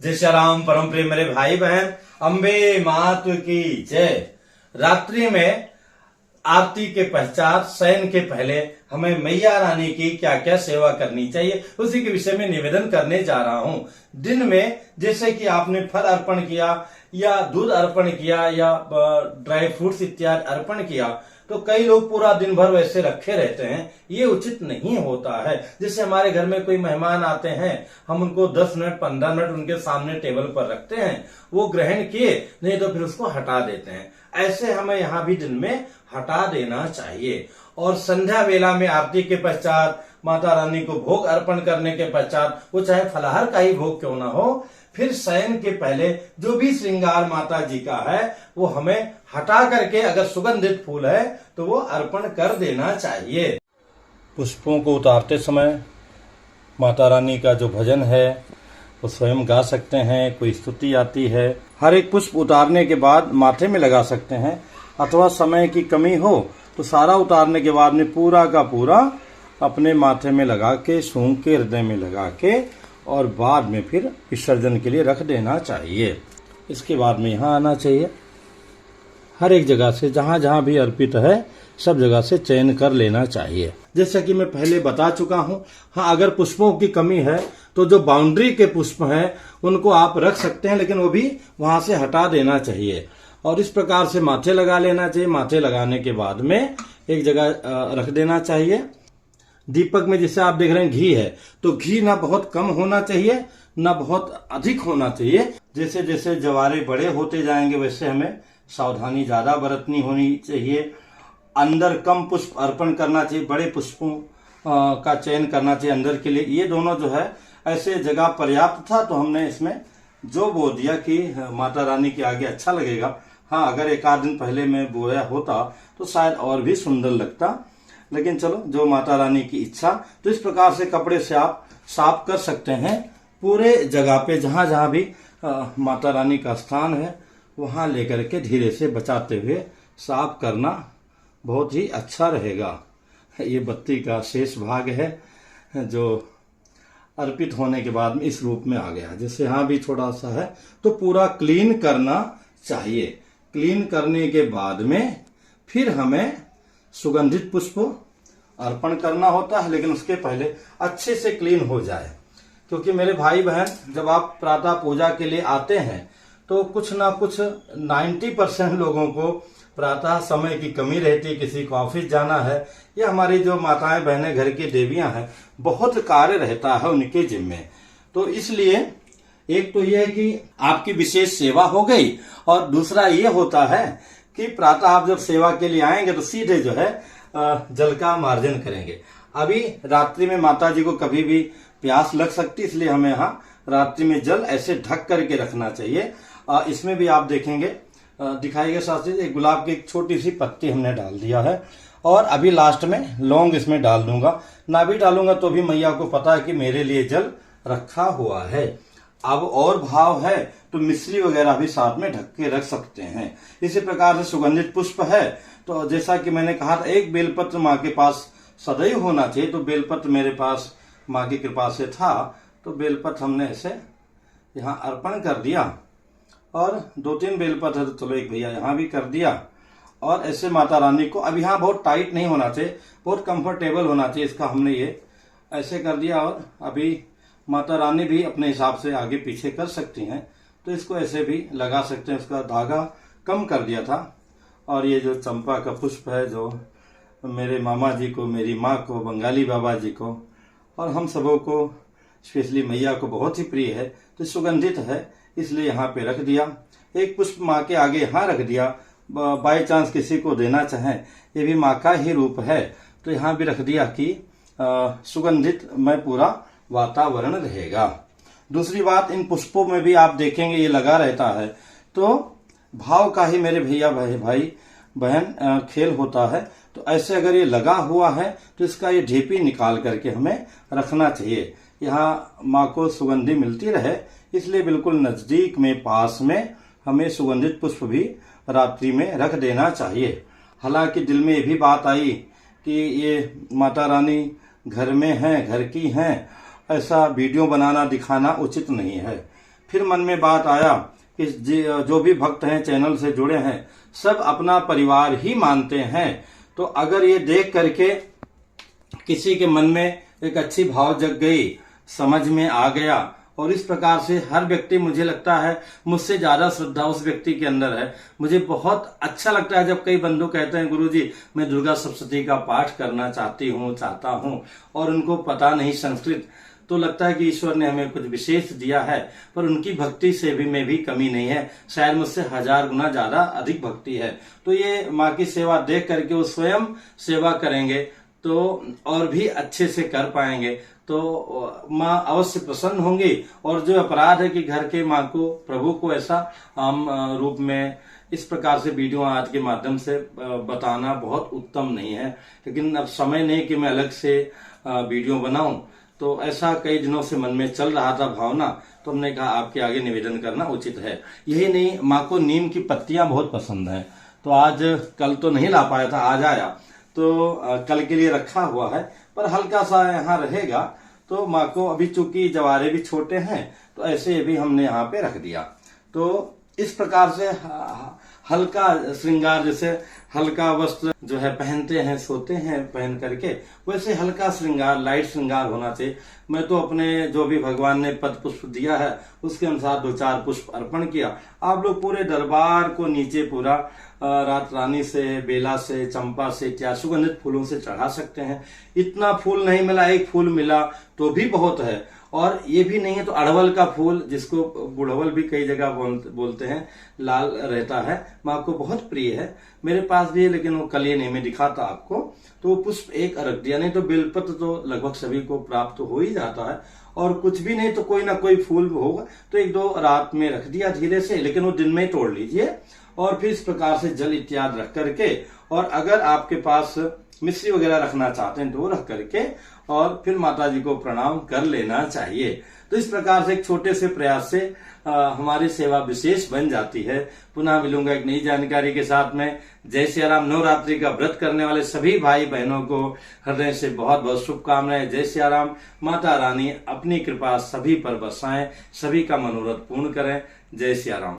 जय श्री राम। परम प्रिय मेरे भाई बहन, अम्बे मातु की जय। रात्रि में आरती के पश्चात शयन के पहले हमें मैया रानी की क्या क्या सेवा करनी चाहिए, उसी के विषय में निवेदन करने जा रहा हूं। दिन में जैसे कि आपने फल अर्पण किया या दूध अर्पण किया या ड्राई फ्रूट्स इत्यादि अर्पण किया, तो कई लोग पूरा दिन भर वैसे रखे रहते हैं। ये उचित नहीं होता है। जैसे हमारे घर में कोई मेहमान आते हैं, हम उनको 10 मिनट 15 मिनट उनके सामने टेबल पर रखते हैं, वो ग्रहण किए नहीं तो फिर उसको हटा देते हैं। ऐसे हमें यहाँ भी दिन में हटा देना चाहिए। और संध्या वेला में आरती के पश्चात माता रानी को भोग अर्पण करने के पश्चात, वो चाहे फलाहार का ही भोग क्यों ना हो, फिर शयन के पहले जो भी श्रृंगार माता जी का है वो हमें हटा करके, अगर सुगंधित फूल है तो वो अर्पण कर देना चाहिए। पुष्पों को उतारते समय माता रानी का जो भजन है वो स्वयं गा सकते हैं, कोई स्तुति आती है। हर एक पुष्प उतारने के बाद माथे में लगा सकते हैं, अथवा समय की कमी हो तो सारा उतारने के बाद में पूरा का पूरा अपने माथे में लगा के, सूंघ के, हृदय में लगा के और बाद में फिर विसर्जन के लिए रख देना चाहिए। इसके बाद में यहाँ आना चाहिए। हर एक जगह से जहाँ जहाँ भी अर्पित है सब जगह से चयन कर लेना चाहिए। जैसा कि मैं पहले बता चुका हूँ। हाँ, अगर पुष्पों की कमी है तो जो बाउंड्री के पुष्प हैं उनको आप रख सकते हैं, लेकिन वो भी वहां से हटा देना चाहिए। और इस प्रकार से माथे लगा लेना चाहिए। माथे लगाने के बाद में एक जगह रख देना चाहिए। दीपक में जैसे आप देख रहे हैं घी है, तो घी ना बहुत कम होना चाहिए ना बहुत अधिक होना चाहिए। जैसे जैसे जवारे बड़े होते जाएंगे वैसे हमें सावधानी ज्यादा बरतनी होनी चाहिए। अंदर कम पुष्प अर्पण करना चाहिए, बड़े पुष्पों का चयन करना चाहिए अंदर के लिए। ये दोनों जो है ऐसे जगह पर्याप्त था तो हमने इसमें जो बो दिया कि माता रानी के आगे अच्छा लगेगा। हाँ, अगर एक आध दिन पहले मैं बोया होता तो शायद और भी सुंदर लगता, लेकिन चलो जो माता रानी की इच्छा। तो इस प्रकार से कपड़े से आप साफ कर सकते हैं। पूरे जगह पे जहां जहां भी माता रानी का स्थान है वहां लेकर के धीरे से बचाते हुए साफ करना बहुत ही अच्छा रहेगा। ये बत्ती का शेष भाग है जो अर्पित होने के बाद में इस रूप में आ गया। जैसे यहाँ भी थोड़ा सा है तो पूरा क्लीन करना चाहिए। क्लीन करने के बाद में फिर हमें सुगंधित पुष्प अर्पण करना होता है, लेकिन उसके पहले अच्छे से क्लीन हो जाए। क्योंकि मेरे भाई बहन, जब आप प्रातः पूजा के लिए आते हैं तो कुछ ना कुछ 90% लोगों को प्रातः समय की कमी रहती है। किसी को ऑफिस जाना है या हमारी जो माताएं बहनें घर की देवियां हैं, बहुत कार्य रहता है उनके जिम्मे। तो इसलिए एक तो यह है कि आपकी विशेष सेवा हो गई, और दूसरा ये होता है कि प्रातः आप जब सेवा के लिए आएंगे तो सीधे जो है जल का मार्जन करेंगे। अभी रात्रि में माता जी को कभी भी प्यास लग सकती, इसलिए हमें यहाँ रात्रि में जल ऐसे ढक करके रखना चाहिए। इसमें भी आप देखेंगे दिखाई गए साथ एक गुलाब की एक छोटी सी पत्ती हमने डाल दिया है, और अभी लास्ट में लौंग इसमें डाल दूंगा। ना भी डालूंगा तो भी मैया को पता है कि मेरे लिए जल रखा हुआ है। अब और भाव है तो मिश्री वगैरह भी साथ में ढक के रख सकते हैं। इसी प्रकार से सुगंधित पुष्प है तो जैसा कि मैंने कहा था, एक बेलपत्र माँ के पास सदैव होना चाहिए। तो बेलपत्र मेरे पास माँ की कृपा से था, तो बेलपत्र हमने ऐसे यहाँ अर्पण कर दिया। और 2-3 बेलपत्र है तो चलो एक भैया यहाँ भी कर दिया। और ऐसे माता रानी को, अब यहाँ बहुत टाइट नहीं होना चाहिए, बहुत कंफर्टेबल होना चाहिए, इसका हमने ये ऐसे कर दिया। और अभी माता रानी भी अपने हिसाब से आगे पीछे कर सकती हैं, तो इसको ऐसे भी लगा सकते हैं। उसका धागा कम कर दिया था। और ये जो चंपा का पुष्प है जो मेरे मामा जी को, मेरी माँ को, बंगाली बाबा जी को और हम सबों को, स्पेशली मैया को बहुत ही प्रिय है, तो सुगंधित है इसलिए यहाँ पे रख दिया। एक पुष्प माँ के आगे यहाँ रख दिया। बाय चांस किसी को देना चाहें, ये भी माँ का ही रूप है, तो यहाँ भी रख दिया कि सुगंधित में पूरा वातावरण रहेगा। दूसरी बात, इन पुष्पों में भी आप देखेंगे ये लगा रहता है, तो भाव का ही मेरे भैया भाई बहन खेल होता है। तो ऐसे अगर ये लगा हुआ है तो इसका ये ढेपी निकाल करके हमें रखना चाहिए। यहाँ माँ को सुगंधी मिलती रहे, इसलिए बिल्कुल नजदीक में, पास में हमें सुगंधित पुष्प भी रात्रि में रख देना चाहिए। हालांकि दिल में ये भी बात आई कि ये माता रानी घर में हैं, घर की हैं, ऐसा वीडियो बनाना दिखाना उचित नहीं है। फिर मन में बात आया कि जो भी भक्त हैं चैनल से जुड़े हैं सब अपना परिवार ही मानते हैं, तो अगर ये देख करके किसी के मन में एक अच्छी भाव जग गई, समझ में आ गया, और इस प्रकार से हर व्यक्ति, मुझे लगता है मुझसे ज्यादा श्रद्धा उस व्यक्ति के अंदर है। मुझे बहुत अच्छा लगता है जब कई बंधु कहते हैं गुरुजी मैं दुर्गा सप्तशती का पाठ करना चाहता हूँ और उनको पता नहीं संस्कृत, तो लगता है कि ईश्वर ने हमें कुछ विशेष दिया है, पर उनकी भक्ति से भी में भी कमी नहीं है, शायद मुझसे 1000 गुना ज्यादा अधिक भक्ति है। तो ये माँ की सेवा देख करके वो स्वयं सेवा करेंगे तो और भी अच्छे से कर पाएंगे, तो माँ अवश्य प्रसन्न होंगी। और जो अपराध है कि घर के माँ को, प्रभु को ऐसा आम रूप में इस प्रकार से वीडियो आज के माध्यम से बताना बहुत उत्तम नहीं है, लेकिन अब समय नहीं कि मैं अलग से वीडियो बनाऊं, तो ऐसा कई दिनों से मन में चल रहा था भावना, तो हमने कहा आपके आगे निवेदन करना उचित है। यही नहीं, माँ को नीम की पत्तियां बहुत पसंद है, तो आज कल तो नहीं ला पाया था, आज आया तो कल के लिए रखा हुआ है, पर हल्का सा यहाँ रहेगा। तो माँ को अभी चूंकि जवारे भी छोटे हैं तो ऐसे भी हमने यहाँ पे रख दिया। तो इस प्रकार से हल्का श्रृंगार, जैसे हल्का वस्त्र जो है पहनते हैं सोते हैं पहन करके, वैसे हल्का श्रृंगार, लाइट श्रृंगार होना चाहिए। मैं तो अपने जो भी भगवान ने पद पुष्प दिया है उसके अनुसार 2-4 पुष्प अर्पण किया। आप लोग पूरे दरबार को नीचे पूरा रात रानी से, बेला से, चंपा से, क्या सुगंधित फूलों से चढ़ा सकते हैं। इतना फूल नहीं मिला, एक फूल मिला तो भी बहुत है। और ये भी नहीं है तो अड़वल का फूल, जिसको गुड़हल भी कई जगह बोलते हैं, लाल रहता है, माँ को बहुत प्रिय है। मेरे पास भी है लेकिन वो कलिए नहीं, मैं दिखाता आपको। तो वो पुष्प एक रख दिया, नहीं तो बेलपत्र तो लगभग सभी को प्राप्त हो ही जाता है, और कुछ भी नहीं तो कोई ना कोई फूल होगा, तो 1-2 रात में रख दिया धीरे से, लेकिन वो दिन में ही तोड़ लीजिए। और फिर इस प्रकार से जल इत्यादि रख करके, और अगर आपके पास मिश्री वगैरह रखना चाहते हैं तो वो रख करके, और फिर माता जी को प्रणाम कर लेना चाहिए। तो इस प्रकार से एक छोटे से प्रयास से हमारी सेवा विशेष बन जाती है। पुनः मिलूंगा एक नई जानकारी के साथ में। जय सिया राम। नवरात्रि का व्रत करने वाले सभी भाई बहनों को हृदय से बहुत बहुत शुभकामनाएं। जय सिया राम। माता रानी अपनी कृपा सभी पर बरसाएं, सभी का मनोरथ पूर्ण करें। जय सिया राम।